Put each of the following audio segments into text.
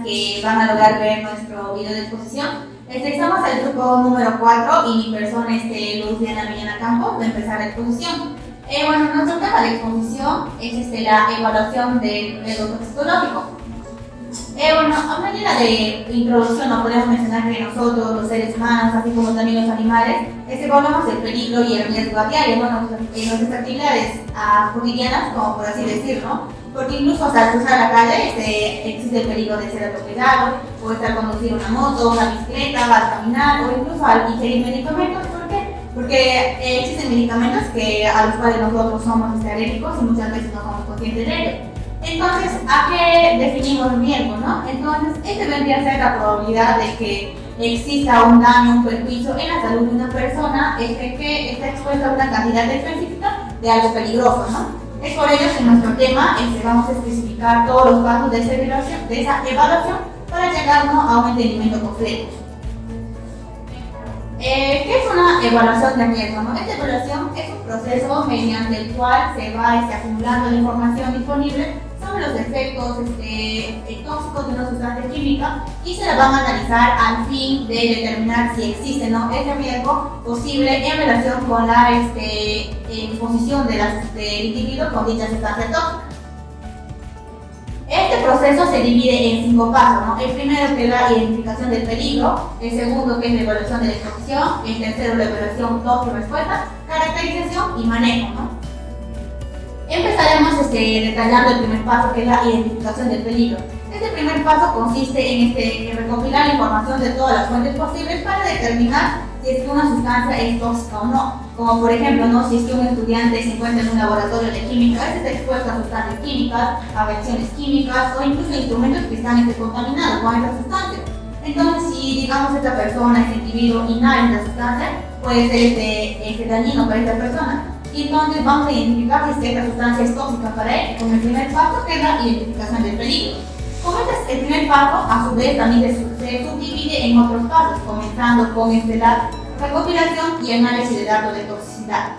que van a lograr ver nuestro video de exposición. Estamos al grupo número 4 y mi persona es Luciana Villena Campos, de empezar la exposición. Bueno, nuestro tema de exposición es la evaluación del riesgo toxicológico. Bueno, a manera de introducción no podemos mencionar que nosotros, los seres humanos, así como también los animales, evaluamos el peligro y el riesgo a diario, ¿no? En nuestras actividades cotidianas, como por así decirlo, porque incluso hasta cruzar la calle existe el peligro de ser atropellado, o estar conduciendo una moto, una bicicleta, al caminar, o incluso al ingerir medicamentos. ¿Por qué? Porque existen medicamentos a los cuales nosotros somos alérgicos y muchas veces no somos conscientes de ello. Entonces, ¿a qué definimos riesgo, no? Entonces, vendría a ser la probabilidad de que exista un daño, un perjuicio en la salud de una persona que está expuesta a una cantidad específica de algo peligroso, ¿no? Es por ello que en nuestro tema vamos a especificar todos los pasos de esa evaluación para llegarnos a un entendimiento completo. ¿Qué es una evaluación de riesgo, no? Esta evaluación es un proceso mediante el cual se va acumulando la información disponible sobre los efectos tóxicos de una sustancia química y se la van a analizar al fin de determinar si existe o no ese riesgo posible en relación con la exposición del individuo con dicha sustancia tóxica. Este proceso se divide en 5 pasos, ¿no? El primero, que es la identificación del peligro; el segundo, que es la evaluación de la exposición; el tercero, la evaluación tóxico-respuesta, caracterización y manejo, ¿no? Empezaremos detallando el primer paso, que es la identificación del peligro. Este primer paso consiste en recopilar la información de todas las fuentes posibles para determinar si es que una sustancia es tóxica o no. Como por ejemplo, ¿no? Si es que un estudiante se encuentra en un laboratorio de química, está expuesto a sustancias químicas, a reacciones químicas o incluso instrumentos que están contaminados con esta sustancia. Entonces, si digamos esta persona, este individuo, inhala esta sustancia, puede ser dañino para esta persona. Y entonces vamos a identificar si es que esta sustancia es tóxica para él, con el primer paso, que es la identificación del peligro. Como este es el primer paso, a su vez también se subdivide en otros pasos, comenzando con la recopilación y análisis de datos de toxicidad.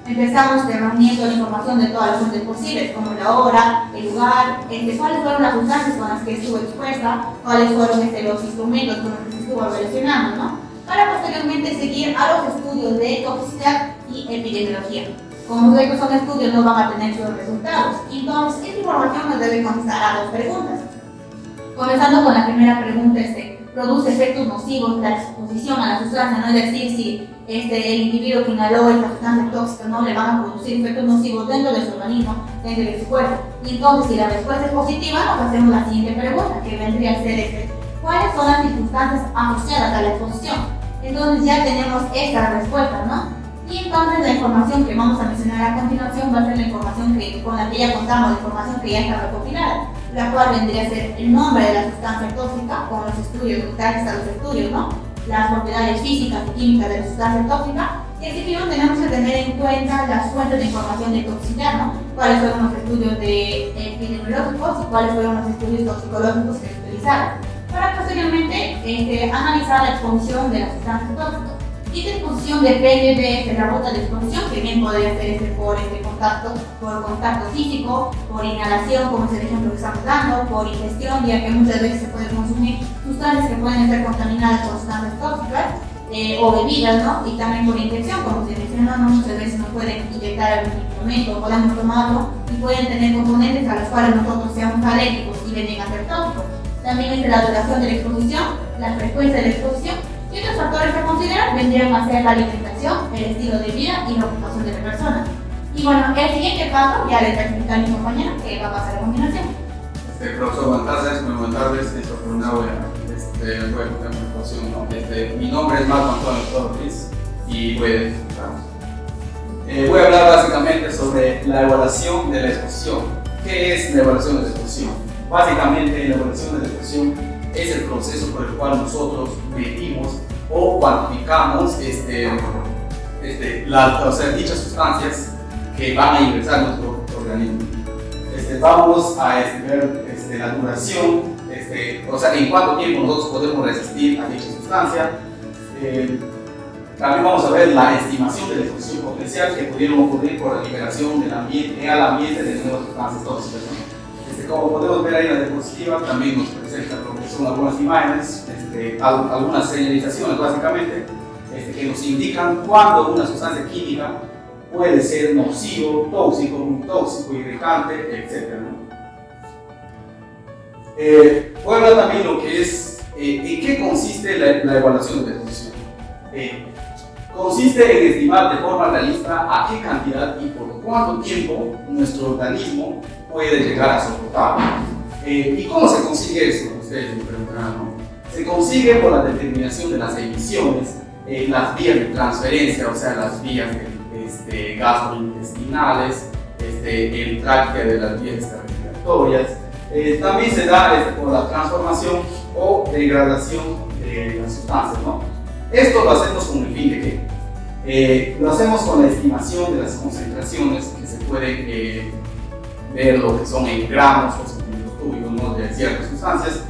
Empezamos reuniendo la información de todas las fuentes posibles, como la hora, el lugar, cuáles fueron las sustancias con las que estuvo expuesta, cuáles fueron los instrumentos con los que se estuvo relacionando, ¿no? Para posteriormente seguir a los estudios de toxicidad y epidemiología. Como estos son estudios, no van a tener sus resultados. Entonces, esta información nos debe contestar a 2 preguntas. Comenzando con la primera pregunta, ¿produce efectos nocivos la exposición a la sustancia? No es decir, si el individuo que inhaló esta sustancia tóxica no le van a producir efectos nocivos dentro de su organismo, dentro de su cuerpo. Y entonces, si la respuesta es positiva, nos hacemos la siguiente pregunta, que vendría a ser ¿cuáles son las circunstancias asociadas a la exposición? Entonces ya tenemos esta respuesta, ¿no? Y entonces la información que vamos a mencionar a continuación va a ser la información con la que ya contamos, la información que ya está recopilada, la cual vendría a ser el nombre de la sustancia tóxica con los estudios, gracias a los estudios, ¿no? Las propiedades físicas y químicas de la sustancia tóxica. Y asimismo tenemos que tener en cuenta las fuentes de información de toxicidad, ¿no? Cuáles fueron los estudios epidemiológicos y cuáles fueron los estudios toxicológicos que se utilizaron, para posteriormente analizar la exposición de la sustancia tóxica. Y esta exposición depende de la ruta de exposición, que bien podría ser por contacto físico, por inhalación, como es el ejemplo que estamos dando, por ingestión, ya que muchas veces se pueden consumir sustancias que pueden estar contaminadas con sustancias tóxicas, o bebidas, ¿no? Y también por inyección, como se menciona, ¿no? Muchas veces nos pueden inyectar algún medicamento, podemos tomarlo y pueden tener componentes a los cuales nosotros seamos alérgicos y vengan a ser tóxicos. También la duración de la exposición, la frecuencia de la exposición. Y otros factores a considerar vendrían a ser la alimentación, el estilo de vida y la ocupación de la persona. Y bueno, el siguiente paso ya les va a explicar mi compañera, que va a pasar a continuación. Profesor, buenas tardes, afortunado voy a contar mi exposición, ¿no? Mi nombre es Marco Antonio Torres y voy a hablar básicamente sobre la evaluación de la exposición. ¿Qué es la evaluación de la exposición? Básicamente, la evaluación de la exposición es el proceso por el cual nosotros medimos o cuantificamos dichas sustancias que van a ingresar a nuestro organismo. Vamos a ver la duración, en cuánto tiempo nosotros podemos resistir a dicha sustancia. También vamos a ver la estimación de la exposición potencial que pudieron ocurrir por la liberación al ambiente de nuevas sustancias tóxicas, ¿no? Como podemos ver ahí en la diapositiva, también nos presenta lo que son algunas imágenes, algunas señalizaciones básicamente, que nos indican cuándo una sustancia química puede ser nocivo, tóxico, muy tóxico, irritante, etc. Voy a hablar también lo que es, en qué consiste la evaluación de exposición. Consiste en estimar de forma realista a qué cantidad y por cuánto tiempo nuestro organismo puede llegar a soportar. ¿Y cómo se consigue eso? Ustedes me preguntarán, ¿no? Se consigue por la determinación de las emisiones, las vías de transferencia, o sea, las vías gastrointestinales, el tracto de las vías respiratorias. También se da por la transformación o degradación de las sustancias, ¿no? Esto lo hacemos con el fin de que lo hacemos con la estimación de las concentraciones que se pueden ver lo que son en gramos o centímetros cúbicos, ¿no?, de ciertas sustancias,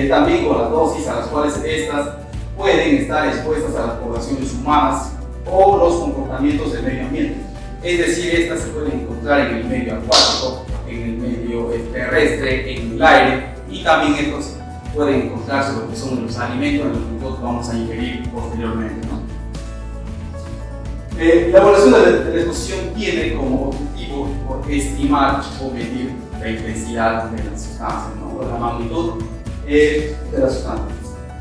también con las dosis a las cuales estas pueden estar expuestas a las poblaciones humanas o los comportamientos del medio ambiente. Es decir, estas se pueden encontrar en el medio acuático, en el medio terrestre, en el aire, y también estos pueden encontrarse lo que son los alimentos en los que nosotros vamos a ingerir posteriormente, ¿no? La evaluación de la exposición tiene como objetivo estimar o medir la intensidad de las sustancias, ¿no?, o la magnitud de las sustancias.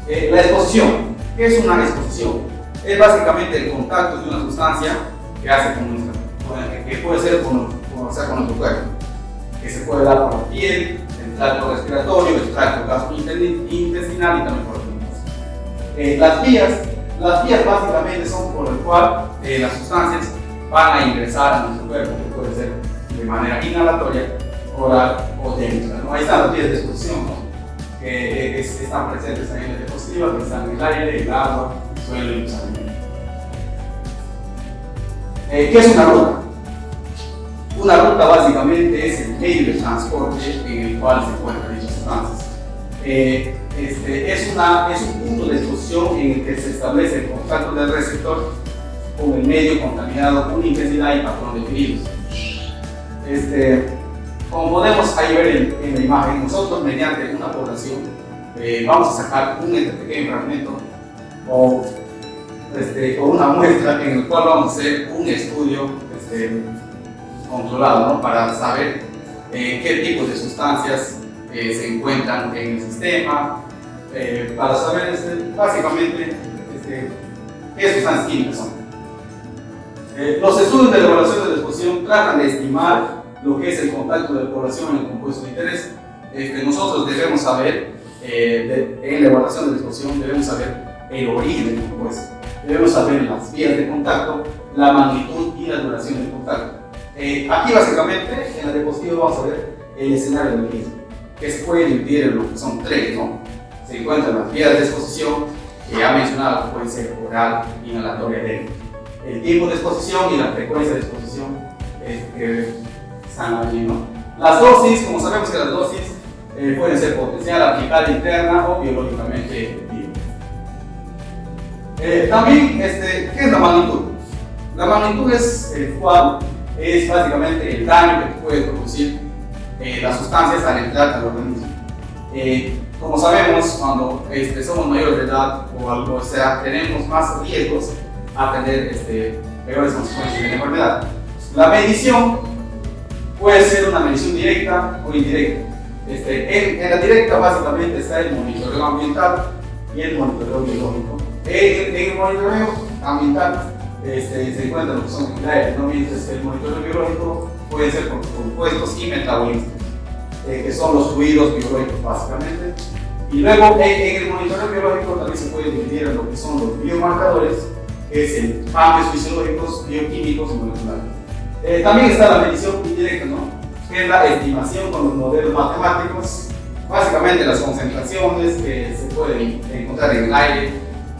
La exposición, ¿qué es una exposición? Es básicamente el contacto de una sustancia que hace que puede ser con nuestro cuerpo, que se puede dar por la piel, el tracto respiratorio, el tracto gastrointestinal y también por los mucosas. Las vías básicamente son por el cual las sustancias van a ingresar a nuestro cuerpo, que puede ser de manera inhalatoria, oral o técnica, ¿no? Ahí están las vías de exposición, ¿no?, que están presentes ahí en la diapositiva, que están en el aire, el agua, el suelo y los alimentos. ¿Qué es una ruta? Una ruta básicamente es el medio de transporte en el cual se encuentran dichas sustancias. Es un punto de exposición en el que se establece el contacto del receptor con el medio contaminado con intensidad y patrón definidos. Como podemos ahí ver en la imagen, nosotros mediante una población vamos a sacar un pequeño fragmento o una muestra en el cual vamos a hacer un estudio controlado, ¿no?, para saber qué tipo de sustancias se encuentran en el sistema, para saber básicamente qué sustancias químicas son. Los estudios de la evaluación de la exposición tratan de estimar lo que es el contacto de la población en el compuesto de interés. Nosotros debemos saber, en la evaluación de la exposición, debemos saber el origen del compuesto, debemos saber las vías de contacto, la magnitud y la duración del contacto. Aquí básicamente en la diapositiva vamos a ver el escenario del mismo, que se puede dividir en lo que son tres, ¿no? Se encuentran las vías de exposición, que ya he mencionado, que pueden ser oral, inhalatoria, técnica. El tiempo de exposición y la frecuencia de exposición que están allí, ¿no? Las dosis, como sabemos que las dosis pueden ser potencial, aplicada interna o biológicamente efectiva. También, ¿qué es la magnitud? La magnitud es cuál es básicamente el daño que puede producir las sustancias al entrar al organismo. Como sabemos, cuando somos mayores de edad o sea, tenemos más riesgos a tener peores consecuencias de la enfermedad. La medición puede ser una medición directa o indirecta. En la directa básicamente está el monitoreo ambiental y el monitoreo biológico. En el monitoreo ambiental se encuentran lo que son el aire, ¿no?, mientras el monitoreo biológico puede ser por compuestos y metabolismos, que son los fluidos biológicos básicamente. Y luego en el monitoreo biológico también se puede dividir en lo que son los biomarcadores, que es el cambios fisiológicos, bioquímicos y moleculares. También está la medición indirecta, ¿no?, que es la estimación con los modelos matemáticos, básicamente las concentraciones que se pueden encontrar en el aire,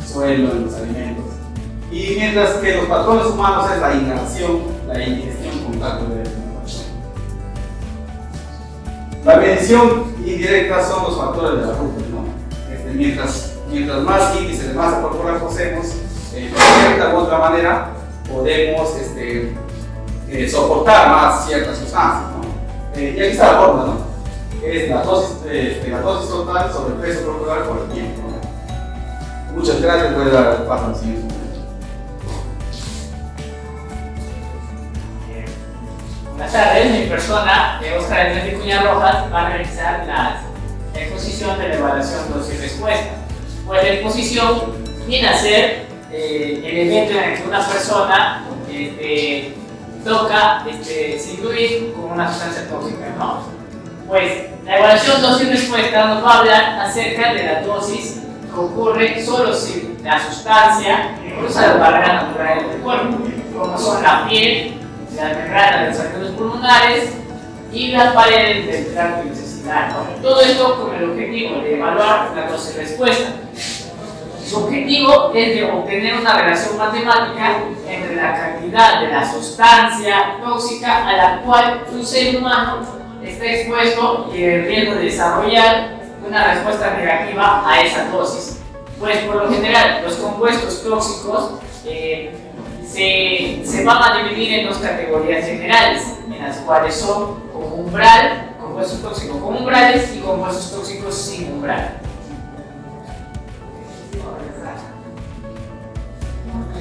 suelo, en los alimentos. Y mientras que los patrones humanos es la inhalación, la ingestión, contacto de alimentación. La medición indirecta son los factores de la ruta, ¿no? Mientras más índice de masa corporal poseemos, de cierta u otra manera podemos soportar más ciertas sustancias, ¿no? Y aquí está la fórmula, ¿no? es la dosis total sobre el peso corporal por el tiempo. Muchas gracias, voy a dar el paso al siguiente. Buenas tardes, mi persona, Oscar Enrique Cuña Rojas, va a realizar la exposición de la evaluación dosis y respuesta. Pues la exposición viene a ser el evento en el que una persona toca, se incluye con una sustancia tóxica, ¿no? Pues la evaluación dosis y respuesta nos va a hablar acerca de la dosis que ocurre solo si la sustancia cruza las barreras naturales del cuerpo, como son la piel, las membranas de los alveolos pulmonares y las paredes del tracto intestinal, ¿no? Todo esto con el objetivo de evaluar la dosis respuesta. Su objetivo es de obtener una relación matemática entre la cantidad de la sustancia tóxica a la cual un ser humano está expuesto y el riesgo de desarrollar una respuesta negativa a esa dosis. Pues por lo general los compuestos tóxicos se van a dividir en dos categorías generales, en las cuales son con umbral, compuestos tóxicos con umbrales y compuestos tóxicos sin umbral.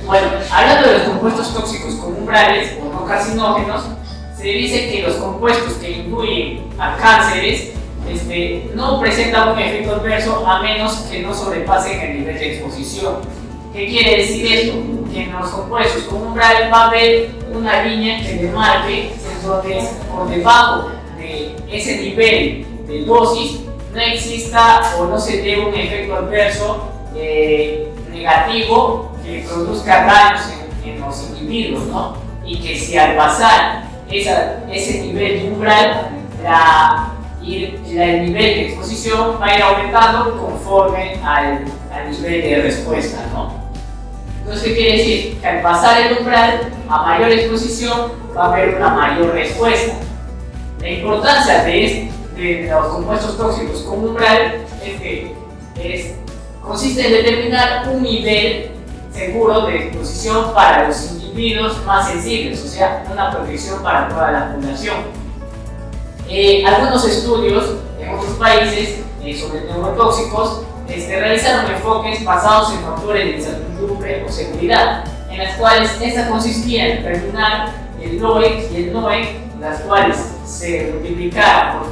Bueno, hablando de los compuestos tóxicos con umbrales o no carcinógenos, se dice que los compuestos que incluyen a cánceres no presentan un efecto adverso a menos que no sobrepasen el nivel de exposición. ¿Qué quiere decir esto? Que en los compuestos con umbral va a haber una línea que demarque en donde por debajo de ese nivel de dosis no exista o no se dé un efecto adverso negativo que produzca daños en los individuos, ¿no? Y que si al pasar ese nivel de umbral, el nivel de exposición va a ir aumentando conforme al nivel de respuesta, ¿no? Entonces, ¿qué quiere decir? Que al pasar el umbral, a mayor exposición, va a haber una mayor respuesta. La importancia de los compuestos tóxicos con umbral es que consiste en determinar un nivel seguro de exposición para los individuos más sensibles, o sea, una protección para toda la población. Algunos estudios en otros países sobre neurotóxicos realizaron enfoques basados en factores de incertidumbre o seguridad, en las cuales esta consistía en determinar el LOEC y el NOEC, las cuales se dividían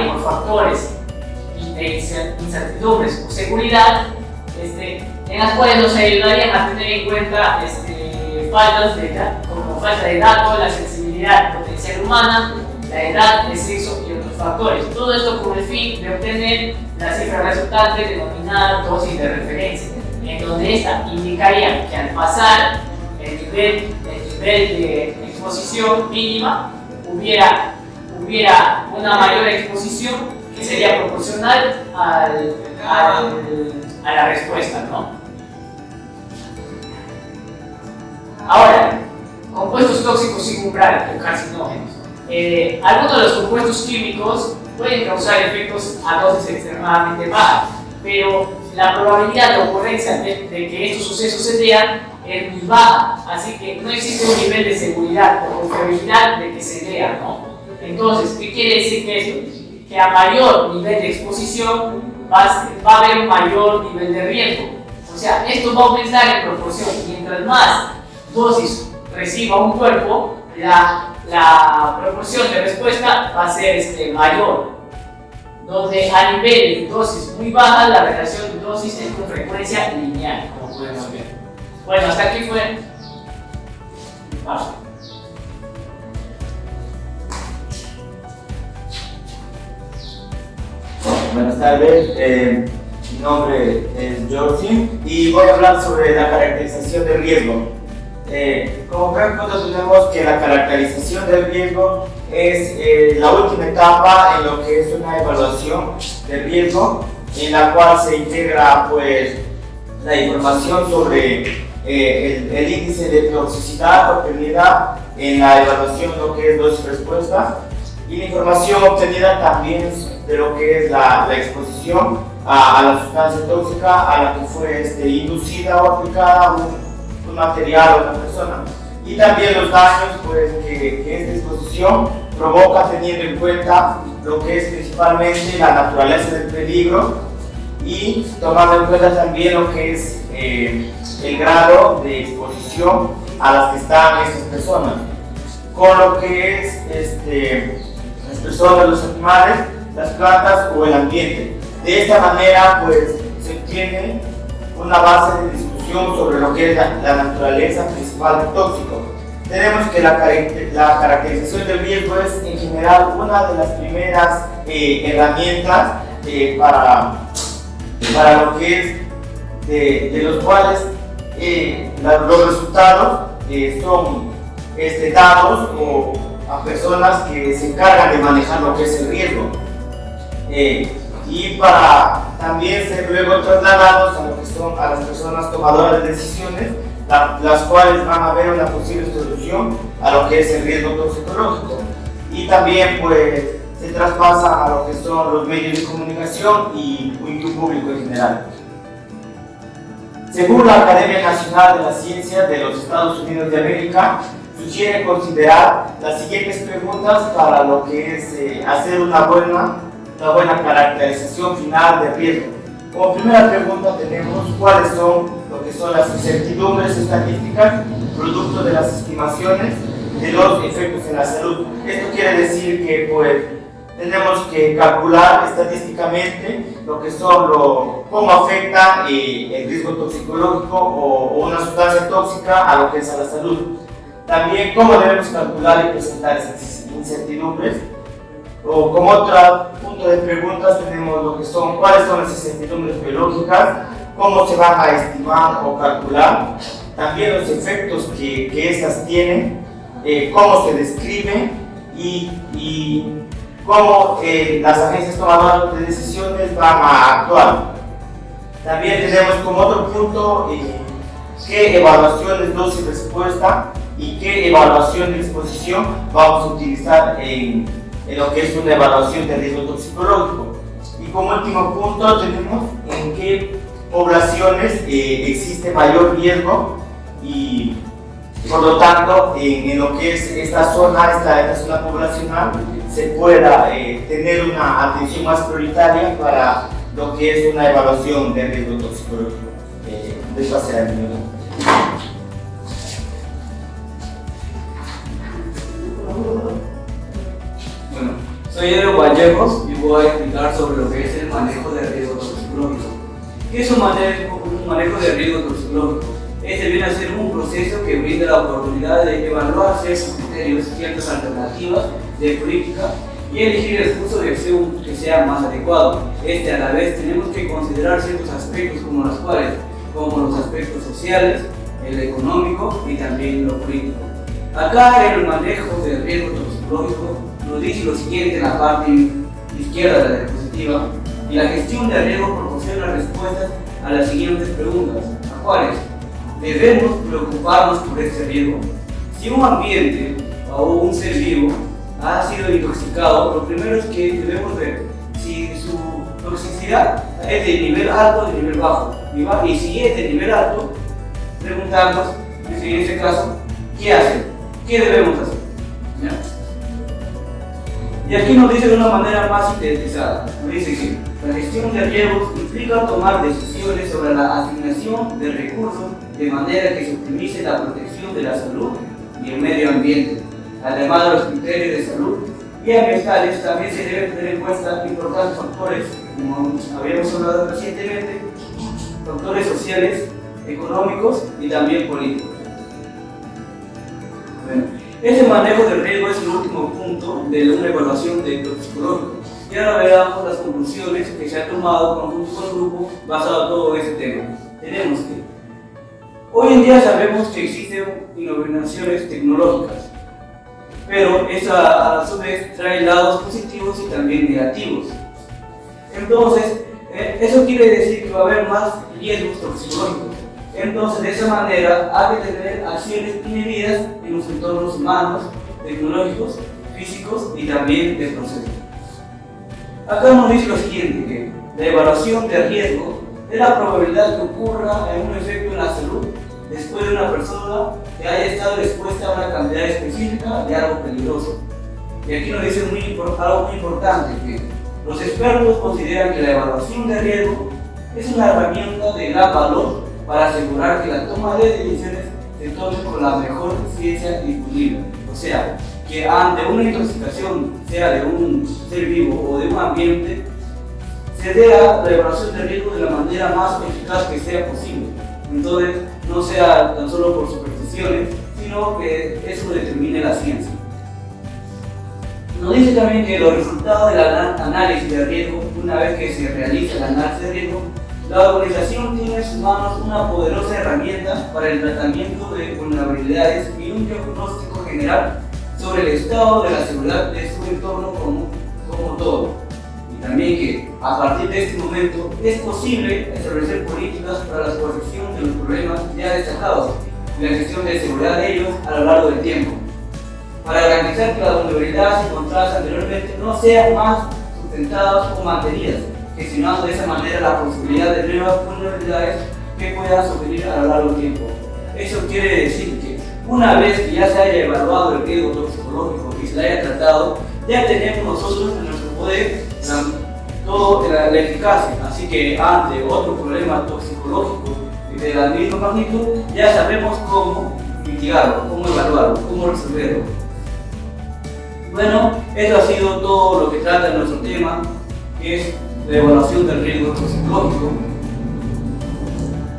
por factores de incertidumbres o seguridad, en las cuales nos ayudarían a tener en cuenta como falta de datos, la sensibilidad potencial humana, la edad, el sexo y otros factores. Todo esto con el fin de obtener la cifra resultante denominada dosis de referencia, en donde esta indicaría que al pasar el nivel de exposición mínima hubiera una mayor exposición que sería proporcional a la respuesta, ¿no? Ahora, compuestos tóxicos sin umbral o carcinógenos. Algunos de los compuestos químicos pueden causar efectos a dosis extremadamente bajas, pero la probabilidad de ocurrencia de que estos sucesos se vean es muy baja, así que no existe un nivel de seguridad o confiabilidad de que se vea, ¿no? Entonces, ¿qué quiere decir esto? Que a mayor nivel de exposición va a haber un mayor nivel de riesgo. O sea, esto va a aumentar en proporción. Mientras más dosis reciba un cuerpo, la proporción de respuesta va a ser mayor. Donde a nivel de dosis muy baja, la relación de dosis es con frecuencia lineal, como podemos ver. Bueno, hasta aquí fue. Vamos. Buenas tardes, mi nombre es Jorge y voy a hablar sobre la caracterización del riesgo. Como ven, tenemos que la caracterización del riesgo es la última etapa en lo que es una evaluación del riesgo, en la cual se integra pues, la información sobre el índice de toxicidad obtenida en la evaluación de lo que es dosis-respuesta y la información obtenida también de lo que es la exposición a la sustancia tóxica a la que fue inducida o aplicada un material o una persona, y también los daños pues, que esta exposición provoca teniendo en cuenta lo que es principalmente la naturaleza del peligro y tomando en cuenta también lo que es el grado de exposición a las que están estas personas, con lo que es las personas, los animales, las plantas o el ambiente. De esta manera pues se obtiene una base de discusión sobre lo que es la naturaleza principal del tóxico. Tenemos que la caracterización del riesgo es en general una de las primeras herramientas para lo que es de los cuales los resultados son dados a personas que se encargan de manejar lo que es el riesgo y para también ser luego trasladados a lo que son a las personas tomadoras de decisiones, las cuales van a ver una posible solución a lo que es el riesgo toxicológico, y también pues se traspasa a lo que son los medios de comunicación y un público en general. Según la Academia Nacional de la Ciencia de los Estados Unidos de América, sugiere considerar las siguientes preguntas para lo que es hacer una buena caracterización final de riesgo. Como primera pregunta tenemos cuáles son lo que son las incertidumbres estadísticas producto de las estimaciones de los efectos en la salud. Esto quiere decir que pues tenemos que calcular estadísticamente lo que son cómo afecta el riesgo toxicológico o una sustancia tóxica a lo que es a la salud. También cómo debemos calcular y presentar esas incertidumbres. O como otro punto de preguntas tenemos lo que son cuáles son las incertidumbres biológicas, cómo se van a estimar o calcular, también los efectos que estas tienen, cómo se describen y cómo las agencias tomadoras de decisiones van a actuar. También tenemos como otro punto qué evaluaciones dosis-respuesta y qué evaluación de exposición vamos a utilizar en lo que es una evaluación de riesgo toxicológico. Y como último punto tenemos en qué poblaciones existe mayor riesgo y por lo tanto en lo que es esta zona poblacional se pueda tener una atención más prioritaria para lo que es una evaluación de riesgo toxicológico. Eso será el minuto. Bueno, soy Edro Vallejos y voy a explicar sobre lo que es el manejo de riesgo toxicológico. ¿Qué es un manejo de riesgo toxicológico? Este viene a ser un proceso que brinda la oportunidad de evaluar ciertos criterios, ciertas alternativas de política y elegir el curso de acción que sea más adecuado. A la vez tenemos que considerar ciertos aspectos como los aspectos sociales, el económico y también lo político. Acá en el manejo del riesgo toxicológico nos dice lo siguiente en la parte izquierda de la diapositiva: y la gestión de riesgo proporciona respuestas a las siguientes preguntas, ¿a cuáles? Debemos preocuparnos por este riesgo. Si un ambiente o un ser vivo ha sido intoxicado, lo primero es que debemos ver si su toxicidad es de nivel alto o de nivel bajo. Y si es de nivel alto, preguntarnos, en este caso, ¿qué hacer? ¿Qué debemos hacer? ¿Ya? Y aquí nos dice de una manera más sintetizada, nos dice que la gestión de riesgos implica tomar decisiones sobre la asignación de recursos de manera que se optimice la protección de la salud y el medio ambiente. Además de los criterios de salud y ambientales, también se deben tener en cuenta importantes factores, como habíamos hablado recientemente, factores sociales, económicos y también políticos. Bueno, este manejo del riesgo es el último punto de una evaluación de toxicológico. Y ahora veamos las conclusiones que se han tomado conjunto con el grupo basado en todo este tema. Tenemos que hoy en día sabemos que existen innovaciones tecnológicas, pero esa a su vez trae lados positivos y también negativos. Entonces, eso quiere decir que va a haber más riesgos toxicológicos. Entonces, de esa manera, hay que tener acciones y medidas en los entornos humanos, tecnológicos, físicos y también de procesos. Acá nos dice lo siguiente, que la evaluación de riesgo es la probabilidad que ocurra en un efecto en la salud después de una persona que haya estado expuesta a una cantidad específica de algo peligroso. Y aquí nos dice algo muy importante, que los expertos consideran que la evaluación de riesgo es una herramienta de gran valor para asegurar que la toma de decisiones se tome con la mejor ciencia disponible. O sea, que ante una intoxicación, sea de un ser vivo o de un ambiente, se dé la evaluación de riesgo de la manera más eficaz que sea posible. Entonces, no sea tan solo por supersticiones, sino que eso determine la ciencia. Nos dice también que los resultados del análisis de riesgo, una vez que se realiza el análisis de riesgo, la organización tiene en sus manos una poderosa herramienta para el tratamiento de vulnerabilidades y un diagnóstico general sobre el estado de la seguridad de su entorno como todo. Y también que a partir de este momento es posible establecer políticas para la corrección de los problemas ya destacados y la gestión de seguridad de ellos a lo largo del tiempo, para garantizar que las vulnerabilidades encontradas anteriormente no sean más sustentadas o mantenidas, gestionando de esa manera la posibilidad de nuevas vulnerabilidades que puedan surgir a lo largo del tiempo. Eso quiere decir que una vez que ya se haya evaluado el riesgo toxicológico y se le haya tratado, ya tenemos nosotros en nuestro poder toda la eficacia. Así que ante otro problema toxicológico de la misma magnitud, ya sabemos cómo mitigarlo, cómo evaluarlo, cómo resolverlo. Bueno, eso ha sido todo lo que trata nuestro tema, que es la evaluación del riesgo toxicológico.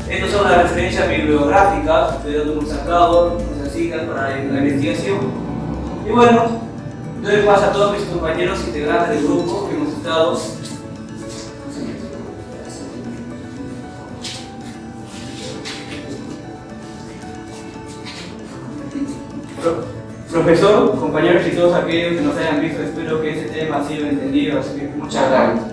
Estas son las referencias bibliográficas de donde hemos sacado nuestras citas para la investigación. Y bueno, doy paso a todos mis compañeros integrantes del grupo que hemos estado. Profesor, compañeros y todos aquellos que nos hayan visto, espero que este tema ha sido entendido, así que muchas gracias.